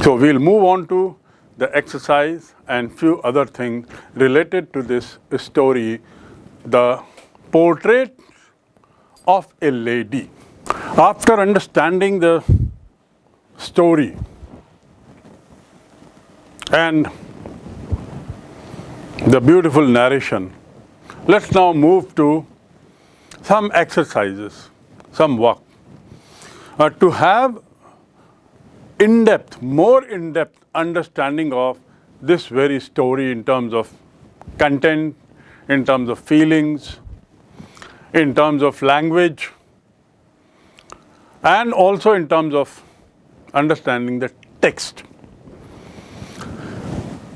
So we'll move on to the exercise and few other things related to this story, the portrait of a lady. After understanding the story and the beautiful narration, let's now move to some exercises, some work. To have more in-depth understanding of this very story in terms of content, in terms of feelings, in terms of language, and also in terms of understanding the text.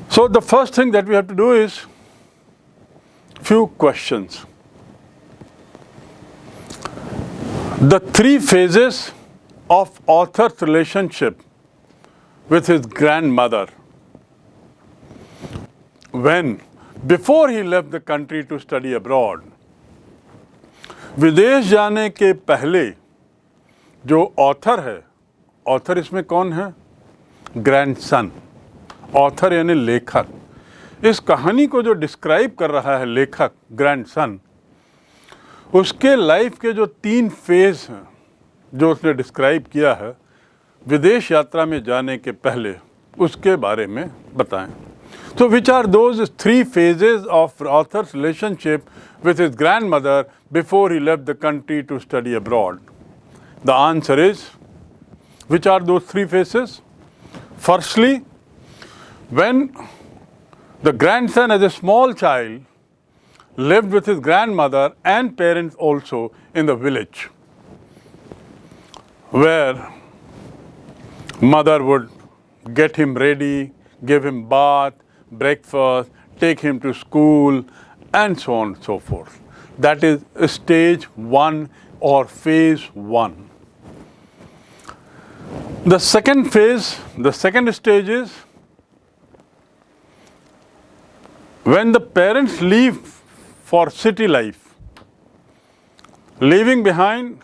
So the first thing that we have to do is few questions. The three phases of author's relationship with his grandmother before he left the country to study abroad. विदेश जाने के पहले जो author है, author इसमें कौन है? Grandson. Author यानी लेखक। इस कहानी को जो डिस्क्राइब कर रहा है लेखक ग्रैंडसन, उसके लाइफ के जो 3 फेज हैं जो उसने डिस्क्राइब किया है विदेश यात्रा में जाने के पहले, उसके बारे में बताएं। So which are those 3 phases of author's relationship with his grandmother before he left the country to study abroad? The answer is, which are those 3 phases? Firstly, when the grandson as a small child lived with his grandmother and parents also in the village, where mother would get him ready, give him bath, breakfast, take him to school, and so on and so forth. That is stage 1 or phase 1. The second phase, the second stage is when the parents leave for city life, leaving behind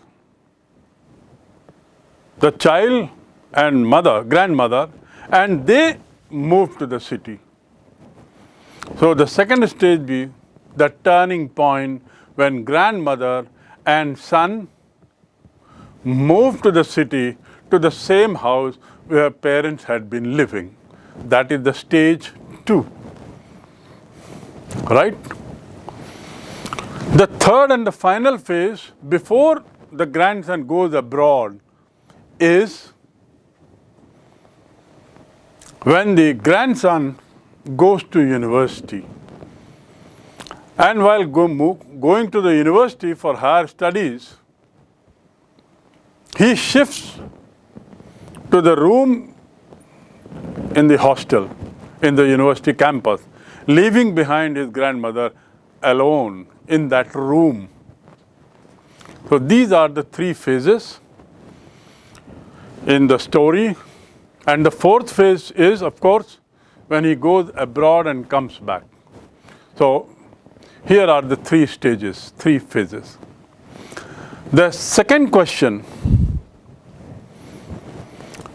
the child and grandmother, and they move to the city. So the second stage be the turning point when grandmother and son move to the city, to the same house where parents had been living. That is the stage 2. Right? The third and the final phase before the grandson goes abroad is when the grandson goes to university. And while going to the university for higher studies, he shifts to the room in the hostel, in the university campus, leaving behind his grandmother alone in that room. So these are the 3 phases in the story. And the 4th phase is, of course, when he goes abroad and comes back. So here are the 3 stages, 3 phases. The second question,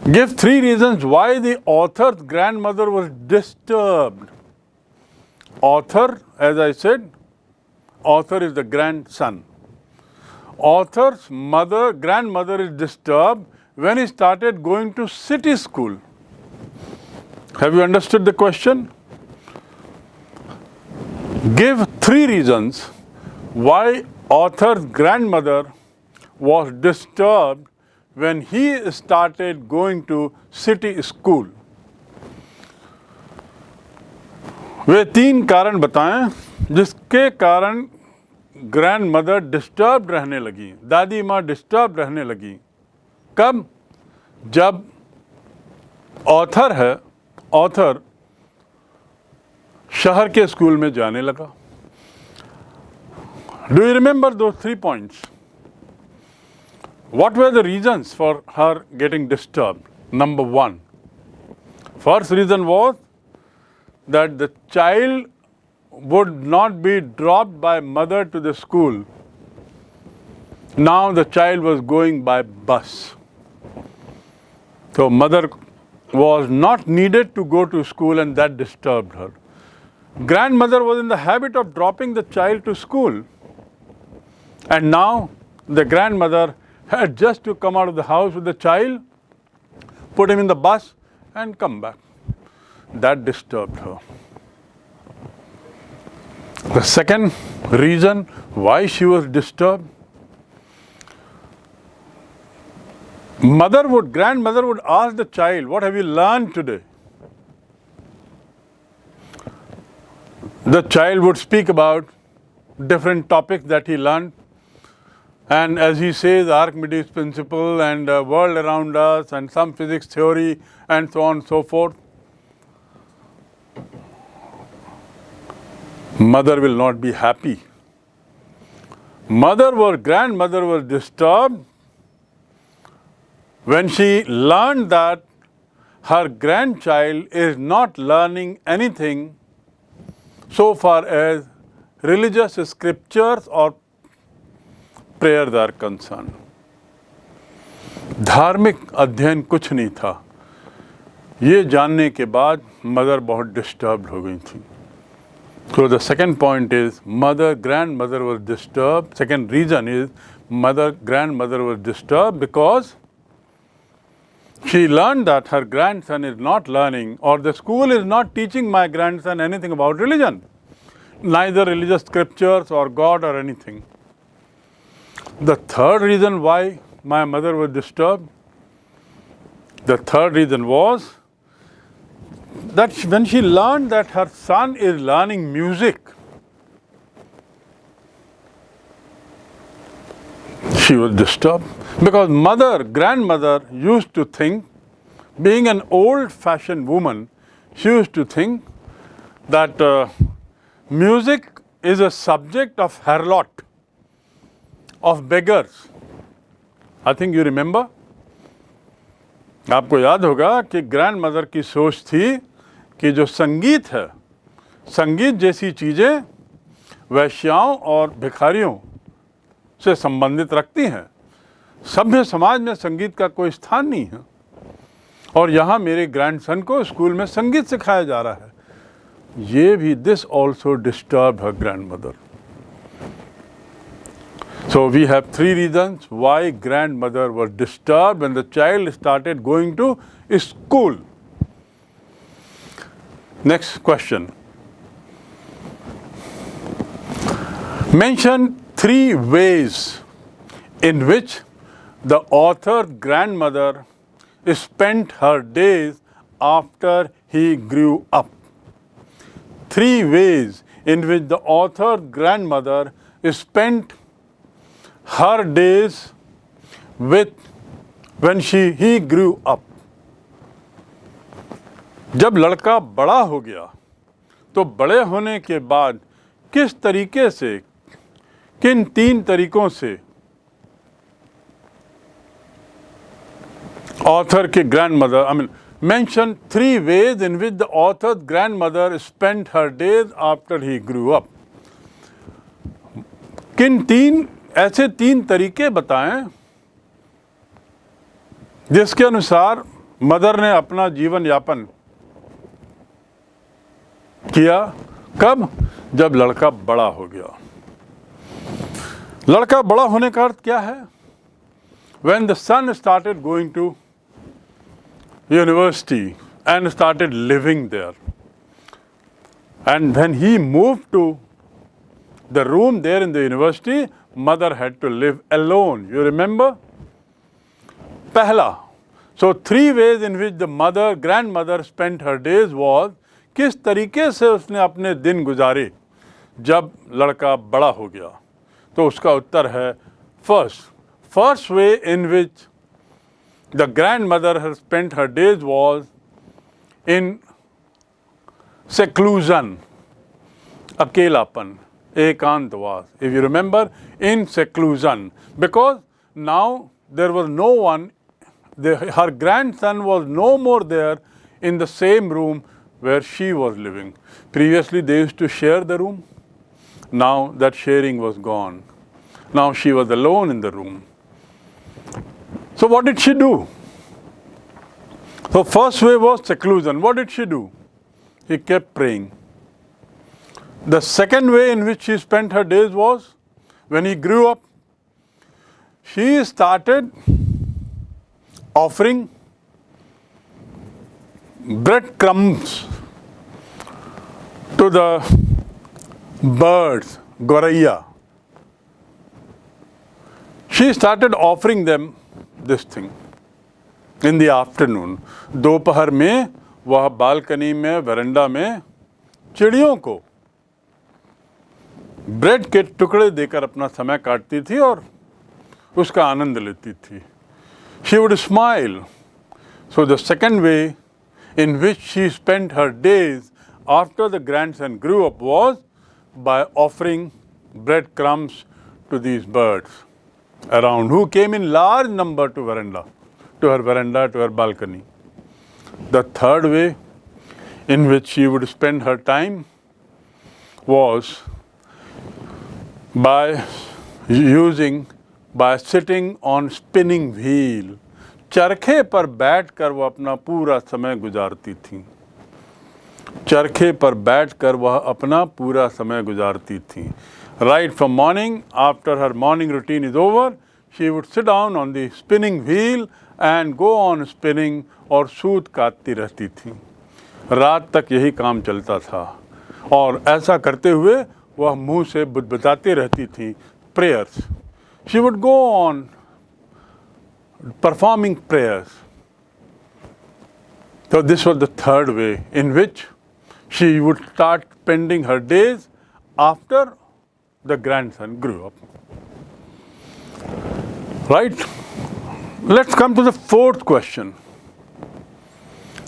give 3 reasons why the author's grandmother was disturbed. Author, as I said, author is the grandson. Author's grandmother is disturbed when he started going to city school. Have you understood the question? Give 3 reasons why author's grandmother was disturbed when he started going to city school. वे 3 कारण बताएं जिसके कारण grandmother disturb रहने लगी, दादी माँ disturb रहने लगी। कब? जब ऑथर शहर के स्कूल में जाने लगा। Do you remember those 3 points? What were the reasons for her getting disturbed? Number 1, first reason was that the child would not be dropped by mother to the school. Now the child was going by bus. So mother was not needed to go to school, and that disturbed her. Grandmother was in the habit of dropping the child to school, and now the grandmother had just to come out of the house with the child, put him in the bus, and come back. That disturbed her. The second reason why she was disturbed, grandmother would ask the child, "What have you learned today?" The child would speak about different topics that he learned. And as he says, Archimedes' principle and world around us and some physics theory and so on and so forth. Mother will not be happy. Grandmother was disturbed when she learned that her grandchild is not learning anything so far as religious scriptures or prayers are concerned. धार्मिक अध्ययन कुछ नहीं था. ये जानने के बाद mother बहुत डिस्टर्ब्ड हो गई थी. So the second point is grandmother was disturbed. Second reason is grandmother was disturbed because she learned that her grandson is not learning, or the school is not teaching my grandson anything about religion, neither religious scriptures or God or anything. The third reason why my mother was disturbed, the third reason was that when she learned that her son is learning music, she was disturbed because grandmother used to think, being an old-fashioned woman, she used to think that music is a subject of harlot, of beggars. I think you remember. आपको याद होगा कि grandmother की सोच थी कि जो संगीत है, संगीत जैसी चीज़ें वैश्याओं और भिखारियों से संबंधित रखती हैं. सभ्य समाज में संगीत का कोई स्थान नहीं है, और यहाँ मेरे ग्रैंडसन को स्कूल में संगीत सिखाया जा रहा है. ये भी this also disturb her grandmother. So we have three reasons why grandmother was disturbed when the child started going to school. Next question. Mention three ways in which the author's grandmother spent her days after he grew up. Three ways in which the author's grandmother spent her days when he grew up. जब लड़का बड़ा हो गया तो बड़े होने के बाद किस तरीके से, किन तीन तरीकों से author की grandmother, mention three ways in which the author's grandmother spent her days after he grew up. ऐसे तीन तरीके बताएं जिसके अनुसार मदर ने अपना जीवन यापन किया. कब? जब लड़का बड़ा हो गया. लड़का बड़ा होने का अर्थ क्या है? When the son started going to university and started living there, and when he moved to the room there in the university, mother had to live alone. You remember? Pehla. So three ways in which the grandmother spent her days was किस तरीके से उसने अपने दिन गुजारे जब लड़का बड़ा हो गया. तो उसका उत्तर है first way in which the grandmother has spent her days was in seclusion, अकेलापन, एकांतवास. If you remember, in seclusion, because now there was no one, her grandson was no more there in the same room where she was living. Previously they used to share the room. Now that sharing was gone. Now she was alone in the room. So what did she do? So first way was seclusion. What did she do? She kept praying. The second way in which she spent her days was, when he grew up, she started offering breadcrumbs to the birds, goraiya. She started offering them this thing in the afternoon. दोपहर में वह balcony में, वरांडा में चिड़ियों को bread के टुकड़े देकर अपना समय काटती थी और उसका आनंद लेती थी. She would smile. So the second way in which she spent her days after the grandson grew up was by offering breadcrumbs to these birds around, who came in large number to her veranda, to her balcony. The third way in which she would spend her time was by sitting on spinning wheel. चरखे पर बैठकर वह अपना पूरा समय गुजारती थी. चरखे पर बैठकर वह अपना पूरा समय गुजारती थी. Right from morning, after her morning routine is over, she would sit down on the spinning wheel and go on spinning और सूत काटती रहती थी. रात तक यही काम चलता था और ऐसा करते हुए वह मुंह से बुदबुदाती रहती थी prayers. She would go on performing prayers. So this was the third way in which she would start spending her days after the grandson grew up. Right? Let's come to the fourth question.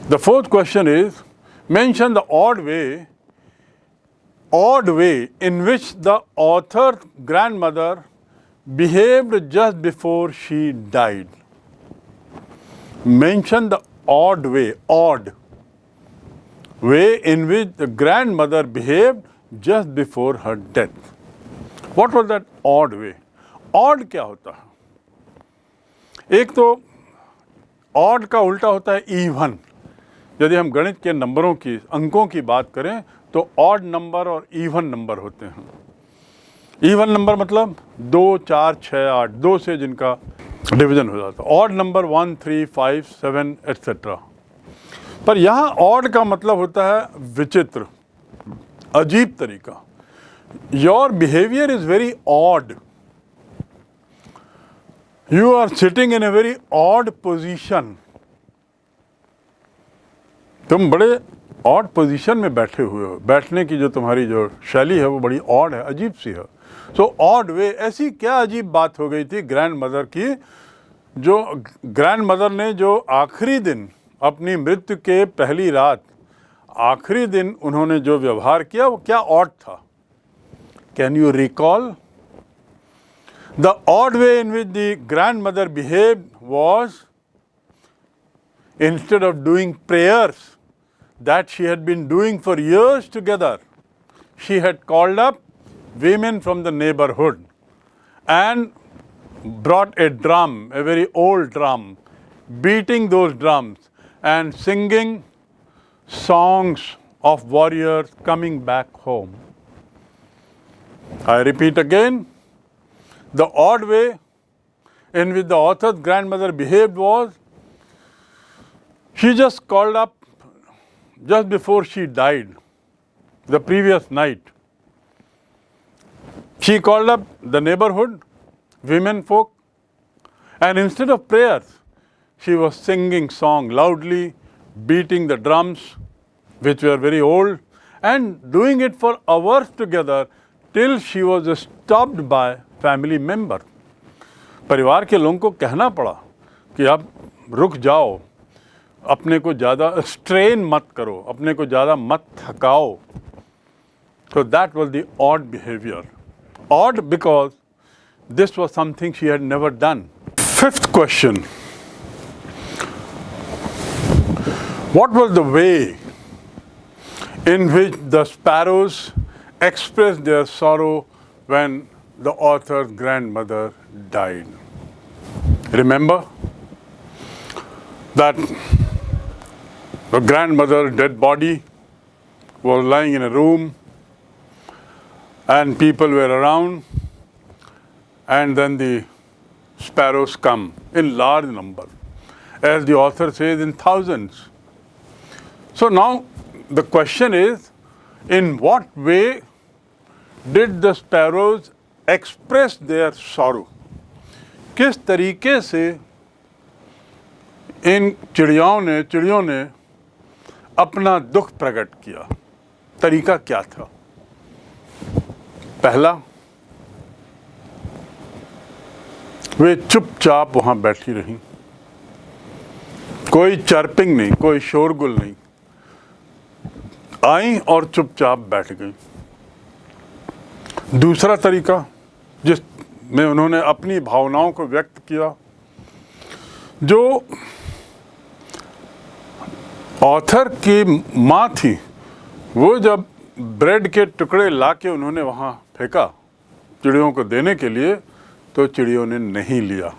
The fourth question is, mention the odd way in which the author's grandmother behaved just before she died. Mention the odd way in which the grandmother behaved just before her death. What was that odd way? Odd क्या होता है? एक तो odd का उल्टा होता है even. यदि हम गणित के नंबरों की, अंकों की बात करें तो odd नंबर और even नंबर होते हैं. Even नंबर मतलब 2, 4, 6, 8, 2 से जिनका डिवीजन हो जाता है. Odd number 1, 3, 5, 7 etc. पर यहाँ odd का मतलब होता है विचित्र, अजीब तरीका. Your behavior is very odd. You are sitting in a very odd position. तुम बड़े odd position में बैठे हुए हो. बैठने की जो तुम्हारी जो शैली है वो बड़ी odd है, अजीब सी है. So odd way, ऐसी क्या अजीब बात हो गई थी ग्रैंडमदर की, जो ग्रैंडमदर ने जो आखिरी दिन अपनी मृत्यु के पहली रात, आखिरी दिन उन्होंने जो व्यवहार किया वो क्या odd था? Can you recall? The odd way in which the grandmother behaved was, instead of doing prayers that she had been doing for years together, she had called up women from the neighborhood and brought a drum, a very old drum, beating those drums and singing songs of warriors coming back home. I repeat again, the odd way in which the author's grandmother behaved was, she just called up just before she died, the previous night. She called up the neighborhood, women folk, and instead of prayers, she was singing song loudly, beating the drums, which were very old, and doing it for hours together till she was stopped by family member. परिवार के लोगों को कहना पड़ा कि अब रुक जाओ, अपने को ज़्यादा strain मत करो, अपने को ज़्यादा मत थकाओ. So that was the odd behavior. Odd because this was something she had never done. Fifth question. What was the way in which the sparrows expressed their sorrow when the author's grandmother died? Remember that The grandmother's dead body was lying in a room and people were around, and then the sparrows come in large number, as the author says, in thousands. So now the question is, in what way did the sparrows express their sorrow? किस तरीके से इन चिड़ियों ने अपना दुख प्रकट किया? तरीका क्या था? पहला, वे चुपचाप वहां बैठी रहीं, कोई चर्पिंग नहीं, कोई शोरगुल नहीं, आई और चुपचाप बैठ गई। दूसरा तरीका जिसमें उन्होंने अपनी भावनाओं को व्यक्त किया, जो ऑथर की माँ थी, वो जब ब्रेड के टुकड़े लाके उन्होंने वहाँ फेंका चिड़ियों को देने के लिए, तो चिड़ियों ने नहीं लिया,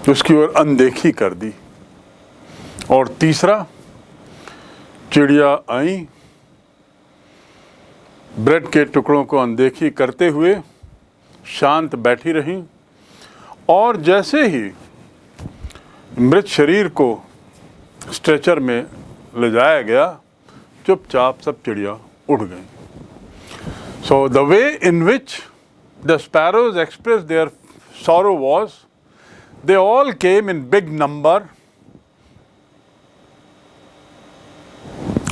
उसकी ओर अनदेखी कर दी। और तीसरा, चिड़िया आई, ब्रेड के टुकड़ों को अनदेखी करते हुए शांत बैठी रहीं, और जैसे ही मृत शरीर को स्ट्रेचर में ले जाया गया, चुपचाप सब चिड़िया उड़ गईं। So the way in which the sparrows expressed their sorrow was, they all came in big number,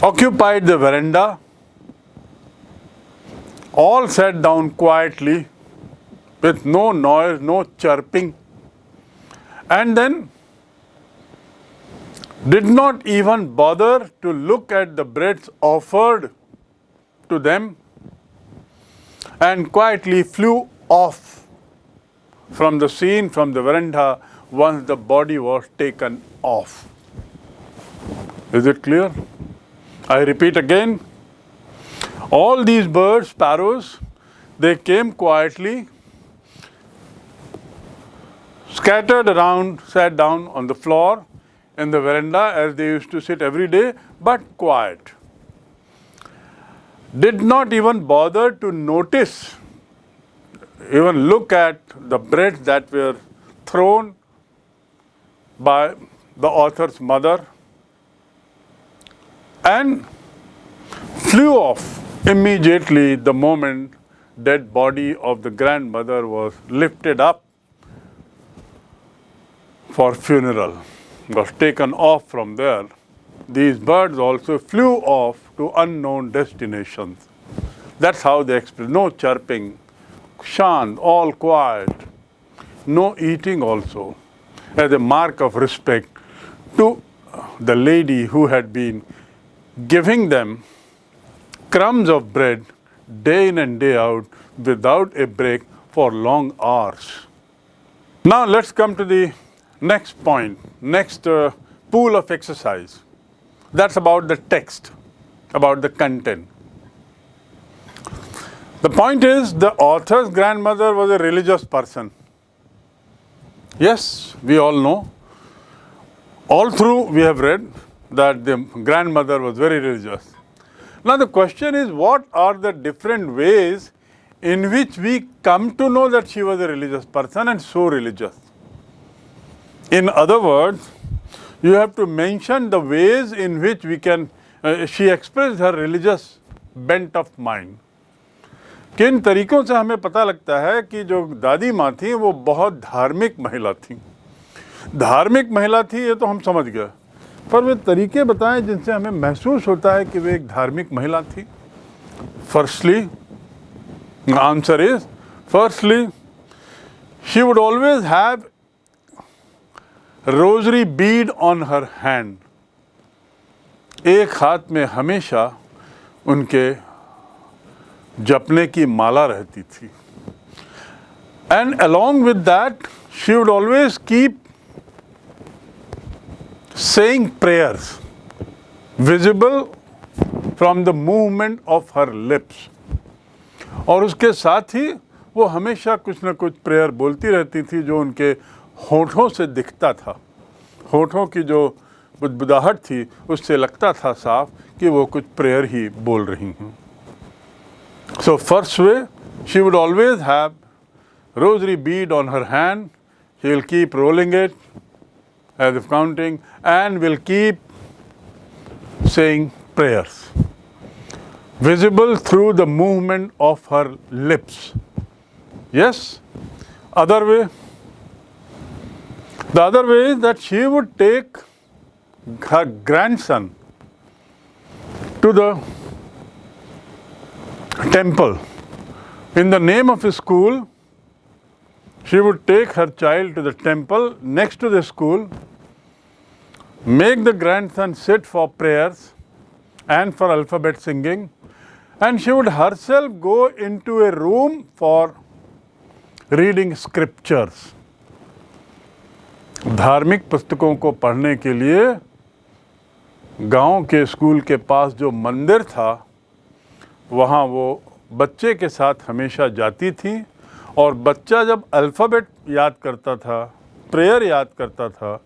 occupied the veranda, all sat down quietly with no noise, no chirping, and then did not even bother to look at the breads offered to them, and quietly flew off from the scene, from the veranda, once the body was taken off. Is it clear? I repeat again, all these birds, sparrows, they came quietly, scattered around, sat down on the floor in the veranda as they used to sit every day, but quiet. Did not even bother to notice, even look at the breads that were thrown by the author's mother, and flew off immediately the moment dead body of the grandmother was lifted up for funeral, was taken off from there. These birds also flew off to unknown destinations. That's how they express. No chirping, shant, all quiet. No eating also, as a mark of respect to the lady who had been giving them crumbs of bread day in and day out without a break for long hours. Now let's come to the next point, next pool of exercise. That's about the text, about the content. The point is, the author's grandmother was a religious person. Yes, we all know. All through we have read that the grandmother was very religious. Now the question is, what are the different ways in which we come to know that she was a religious person and so religious? In other words, you have to mention the ways in which we can, she expressed her religious bent of mind. किन तरीकों से हमें पता लगता है कि जो दादी माँ थी वो बहुत धार्मिक महिला थी। धार्मिक महिला थी ये तो हम समझ गए, पर वे तरीके बताएं जिनसे हमें महसूस होता है कि वे एक धार्मिक महिला थी। Firstly, the answer is, firstly, she would always have rosary bead on her hand. एक हाथ में हमेशा उनके जपने की माला रहती थी. And along with that, she would always keep saying prayers visible from the movement of her lips. और उसके साथ ही वो हमेशा कुछ न कुछ प्रेयर बोलती रहती थी जो उनके होठों से दिखता था. होठों की जो बुदबुदाहट थी, उससे लगता था साफ कि वो कुछ प्रेयर ही बोल रही हैं। So first way, she would always have rosary bead on her hand. She will keep rolling it as if counting and will keep saying prayers, visible through the movement of her lips. Yes? Other way? The other way is that she would take her grandson to the temple. In the name of a school, she would take her child to the temple next to the school, make the grandson sit for prayers and for alphabet singing, and she would herself go into a room for reading scriptures. धार्मिक पुस्तकों को पढ़ने के लिए गांव के school के पास जो मंदिर था, वहाँ वो बच्चे के साथ हमेशा जाती थी, और बच्चा जब अल्फ़ाबेट याद करता था, प्रेयर याद करता था,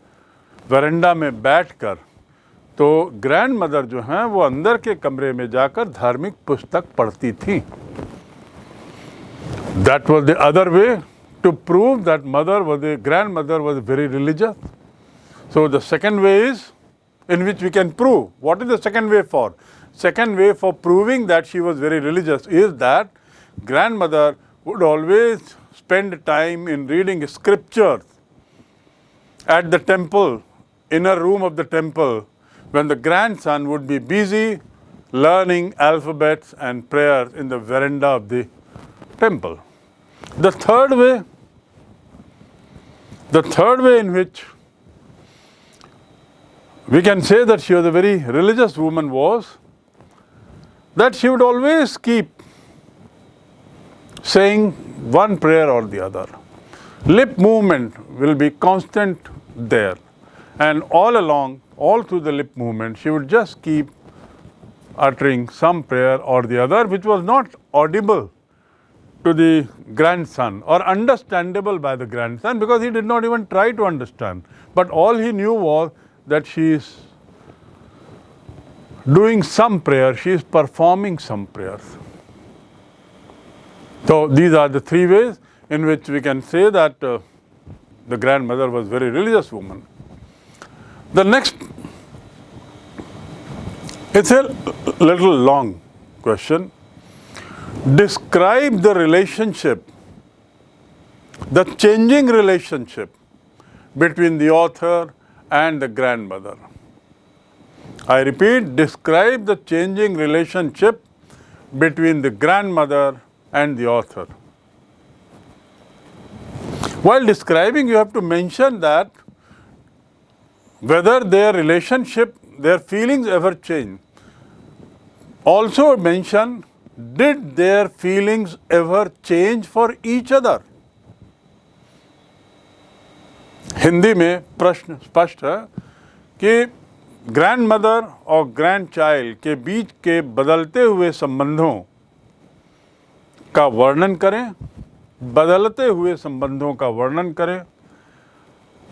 वरांडा में बैठकर, तो ग्रैंड मदर जो हैं वो अंदर के कमरे में जाकर धार्मिक पुस्तक पढ़ती थी. That was the other way to prove that grandmother was very religious. So the second way is in which we can prove. What is the second way for? Second way for proving that she was very religious is that grandmother would always spend time in reading scriptures at the temple, inner room of the temple, when the grandson would be busy learning alphabets and prayers in the veranda of the temple. The third way in which we can say that she was a very religious woman was that she would always keep saying one prayer or the other. Lip movement will be constant there, and all along, all through the lip movement, she would just keep uttering some prayer or the other, which was not audible to the grandson or understandable by the grandson, because he did not even try to understand. But all he knew was that she is doing some prayer, she is performing some prayers. So these are the three ways in which we can say that the grandmother was a very religious woman. The next, it's a little long question. Describe the relationship, the changing relationship between the author and the grandmother. I repeat, describe the changing relationship between the grandmother and the author. While describing, you have to mention that whether their relationship, their feelings ever change. Also mention, did their feelings ever change for each other? Hindi में प्रश्न स्पष्ट है कि grand mother और grand child के बीच के बदलते हुए संबंधों का वर्णन करें, बदलते हुए संबंधों का वर्णन करें.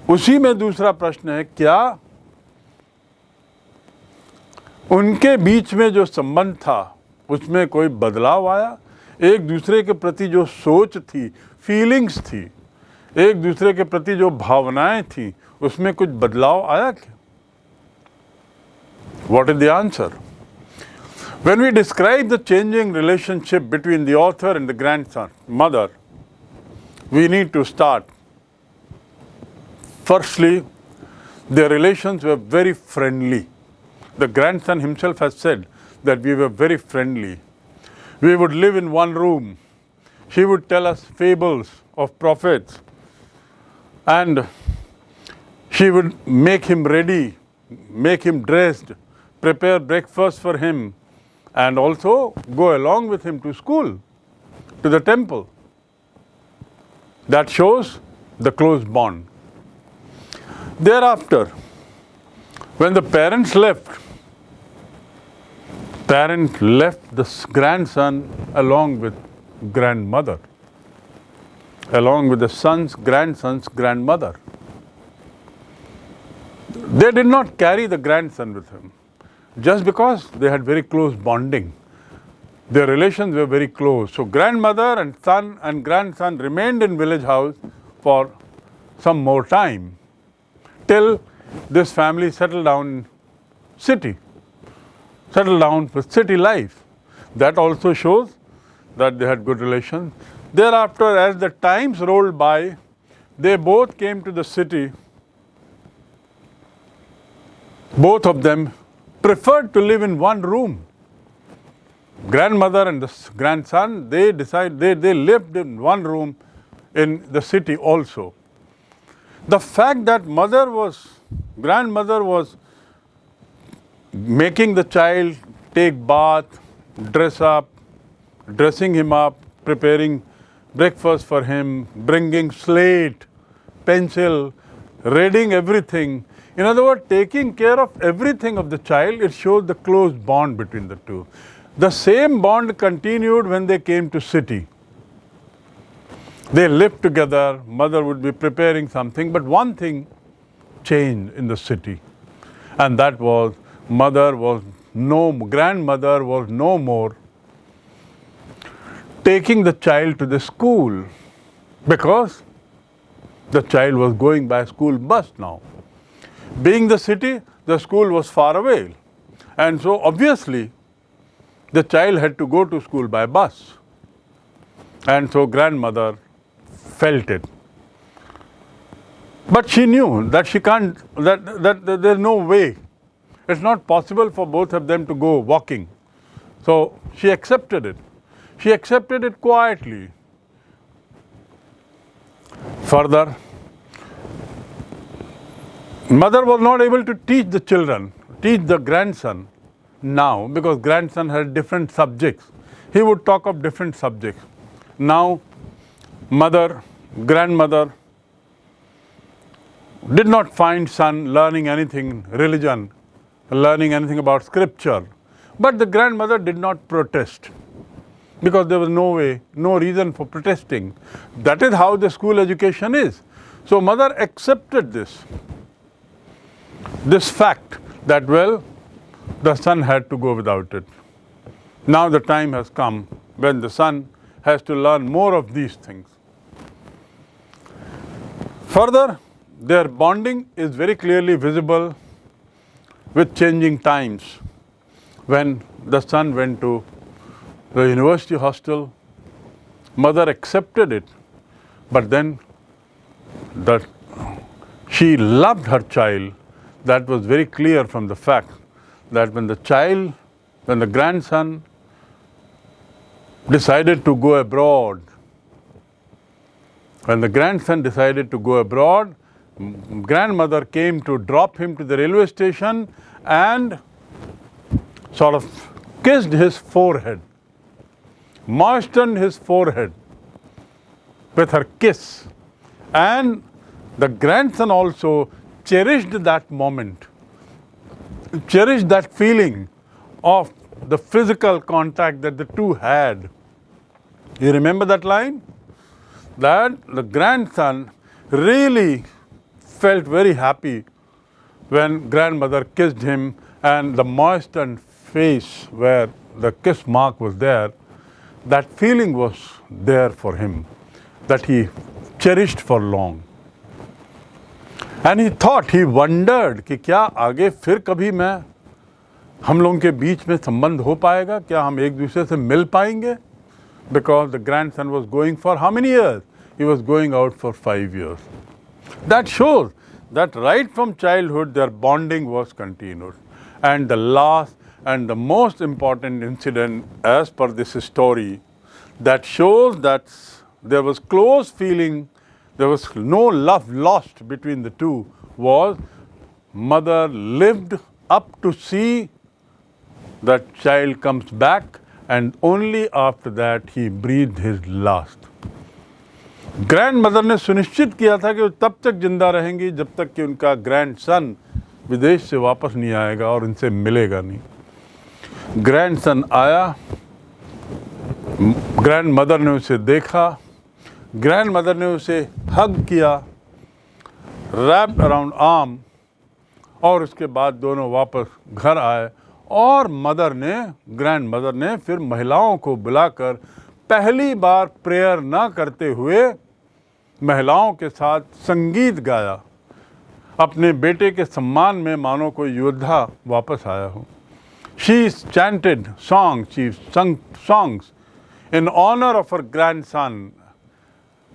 उसी में दूसरा प्रश्न है, क्या उनके बीच में जो संबंध था उसमें कोई बदलाव आया? एक दूसरे के प्रति जो सोच थी, फीलिंग्स थी, एक दूसरे के प्रति जो भावनाएं थी, उसमें कुछ बदलाव आया क्या? What is the answer? When we describe the changing relationship between the author and the grandson, mother, we need to start. Firstly, their relations were very friendly. The grandson himself has said that we were very friendly. We would live in one room. She would tell us fables of prophets, and she would make him ready, make him dressed, prepare breakfast for him, and also go along with him to school, to the temple. That shows the close bond. Thereafter, when the parents left the grandson along with grandmother, along with the grandson's grandmother. They did not carry the grandson with him just because they had very close bonding. Their relations were very close. So grandmother and son and grandson remained in village house for some more time till this family settled down in city, settled down for city life. That also shows that they had good relations. Thereafter, as the times rolled by, they both came to the city. Both of them preferred to live in one room. Grandmother and the grandson, they lived in one room in the city also. The fact that grandmother was making the child take bath, dressing him up, preparing breakfast for him, bringing slate, pencil, reading everything. In other words, taking care of everything of the child, it shows the close bond between the two. The same bond continued when they came to city. They lived together, mother would be preparing something, but one thing changed in the city, and that was grandmother was no more taking the child to the school because the child was going by school bus now. Being the city, the school was far away, and so obviously the child had to go to school by bus, and so grandmother felt it. But she knew that she can't, that there's no way. It's not possible for both of them to go walking. So she accepted it. She accepted it quietly. Further, mother was not able to teach the grandson now, because grandson had different subjects. He would talk of different subjects. Now, grandmother did not find son learning anything, religion, learning anything about scripture. But the grandmother did not protest because there was no reason for protesting. That is how the school education is. So mother accepted this fact that, well, the son had to go without it. Now the time has come when the son has to learn more of these things. Further, their bonding is very clearly visible with changing times. When the son went to the university hostel, mother accepted it, but then she loved her child. That was very clear from the fact that when the grandson decided to go abroad, grandmother came to drop him to the railway station and sort of kissed his forehead, moistened his forehead with her kiss. And the grandson also cherished that moment, cherished that feeling of the physical contact that the two had. You remember that line? That the grandson really felt very happy when grandmother kissed him, and the moistened face where the kiss mark was there, that feeling was there for him, that he cherished for long. And he wondered कि क्या आगे फिर कभी हम लोगों के बीच में संबंध हो पाएगा, क्या हम एक दूसरे से मिल पाएंगे? Because the grandson was going for how many years? He was going out for 5 years. That shows that right from childhood their bonding was continued. And the last and the most important incident as per this story that shows that there was close feeling, there was no love lost between the two, was mother lived up to see that child comes back, and only after that he breathed his last. Grandmother ने सुनिश्चित किया था कि वो तब तक जिंदा रहेंगी जब तक कि उनका ग्रैंडसन विदेश से वापस नहीं आएगा और उनसे मिलेगा नहीं। ग्रैंडसन आया, ग्रैंडमदर ने उसे देखा, ग्रैंडमदर ने उसे हग किया, रैप्ड अराउंड आर्म, और उसके बाद दोनों वापस घर आए और ग्रैंड मदर ने फिर महिलाओं को बुलाकर पहली बार प्रेयर ना करते हुए महिलाओं के साथ संगीत गाया, अपने बेटे के सम्मान में, मानो कोई योद्धा वापस आया हो। She chanted songs, she sung songs in honor of her grandson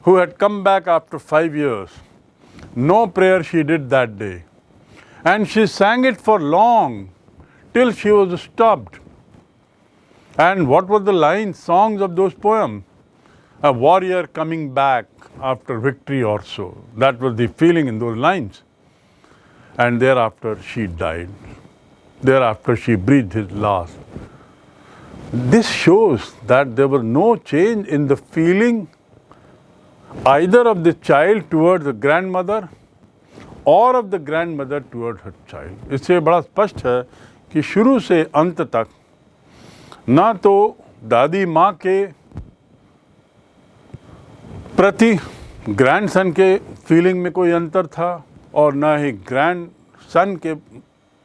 who had come back after 5 years. No prayer she did that day. And she sang it for long, till she was stopped. And what were the songs of those poems? A warrior coming back after victory or so. That was the feeling in those lines. And thereafter she died. Thereafter she breathed his last. This shows that there was no change in the feeling either of the child towards the grandmother और of the grandmother towards her child. इससे बड़ा स्पष्ट है कि शुरू से अंत तक ना तो दादी माँ के प्रति ग्रैंडसन के फीलिंग में कोई अंतर था और ना ही ग्रैंडसन के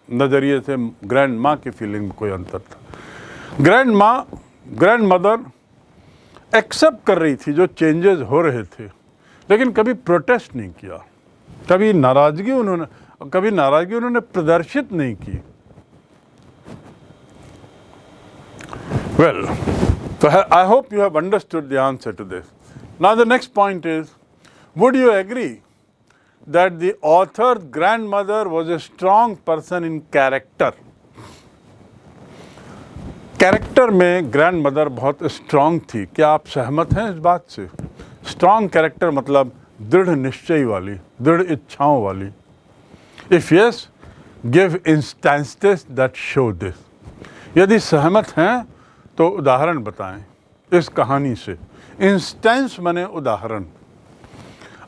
नज़रिए से ग्रैंड माँ की फीलिंग में कोई अंतर था। ग्रैंड मदर एक्सेप्ट कर रही थी जो चेंजेस हो रहे थे, लेकिन कभी प्रोटेस्ट नहीं किया, कभी नाराज़गी उन्होंने प्रदर्शित नहीं की। Well, so I hope you have understood the answer to this. Now the next point is, would you agree that the author's grandmother was a strong person in character? Character में grandmother बहुत strong थी। क्या आप सहमत हैं इस बात से? स्ट्रांग कैरेक्टर मतलब दृढ़ निश्चय वाली, दृढ़ इच्छाओं वाली। If yes, give instances that show this. यदि सहमत हैं तो उदाहरण बताएं इस कहानी से। इंस्टेंस माने उदाहरण।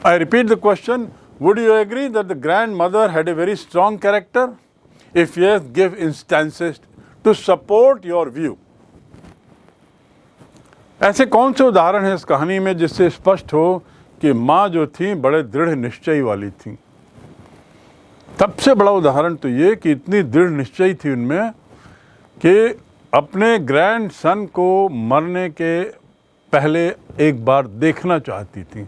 I repeat the question, would you agree that the grandmother had a very strong character? If yes, give instances to support your view. ऐसे कौन से उदाहरण हैं इस कहानी में जिससे स्पष्ट हो कि माँ जो थी बड़े दृढ़ निश्चय वाली थी? सबसे बड़ा उदाहरण तो ये कि इतनी दृढ़ निश्चय थी उनमें कि अपने ग्रैंडसन को मरने के पहले एक बार देखना चाहती थी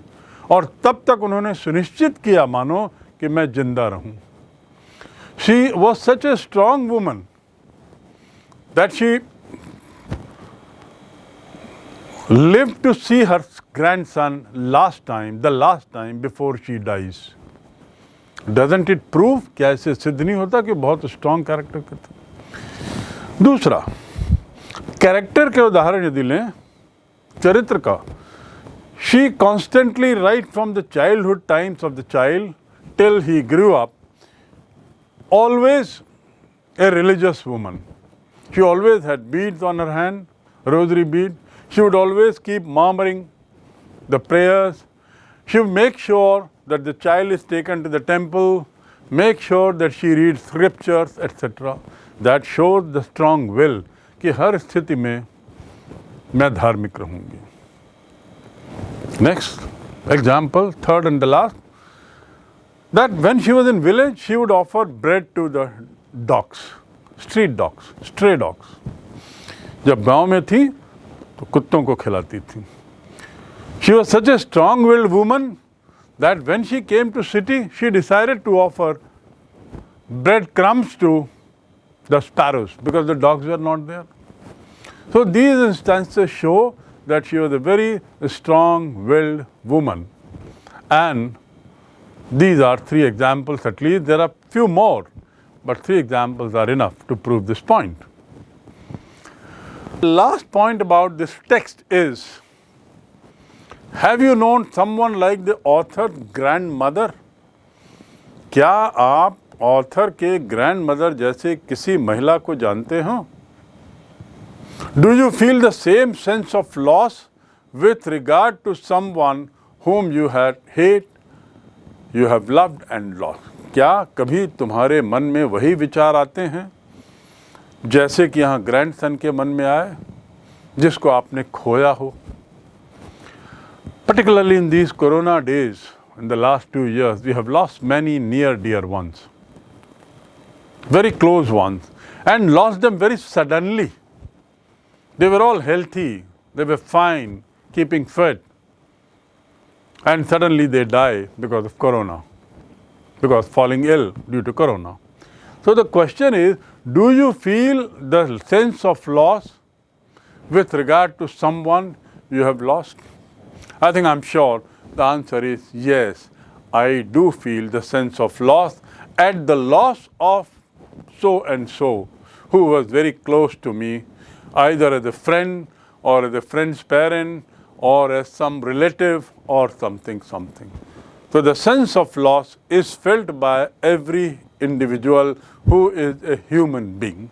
और तब तक उन्होंने सुनिश्चित किया मानो कि मैं जिंदा रहूं। She was such a strong woman that she lived to see her grandson the last time before she dies. Doesn't it prove? क्या ऐसे सिद्ध नहीं होता कि बहुत स्ट्रॉन्ग कैरेक्टर के थे? दूसरा, कैरेक्टर के उदाहरण यदि लें, चरित्र का, she constantly, right from the childhood times of the child till he grew up, always a religious woman. She always had beads on her hand, rosary bead. She would always keep murmuring the prayers. She would make sure that the child is taken to the temple, make sure that she reads scriptures, etc. That shows the strong will कि हर स्थिति में मैं धार्मिक रहूँगी. Next example, third and the last, that when she was in village, she would offer bread to the dogs, street dogs, stray dogs. जब गांव में थी तो कुत्तों को खिलाती थी. She was such a strong-willed woman that when she came to city, she decided to offer bread crumbs to the sparrows because the dogs were not there. So these instances show that she was a very strong-willed woman. And these are 3 examples at least. There are few more, but 3 examples are enough to prove this point. The last point about this text is, have you known someone like the author's grandmother? क्या आप author के grandmother जैसे किसी महिला को जानते हो? Do you feel the same sense of loss with regard to someone whom you have hate, you have loved and lost? क्या कभी तुम्हारे मन में वही विचार आते हैं जैसे कि यहाँ ग्रैंडसन के मन में आए जिसको आपने खोया हो? Particularly in these corona days, in the last 2 years, we have lost many near dear ones. very close ones, and lost them very suddenly. They were all healthy, they were fine, keeping fit, and suddenly they die because of corona, because falling ill due to corona. So the question is, do you feel the sense of loss with regard to someone you have lost? I think I'm sure the answer is yes. I do feel the sense of loss at the loss of so and so who was very close to me, either as a friend or as a friend's parent or as some relative or something. So the sense of loss is felt by every individual who is a human being.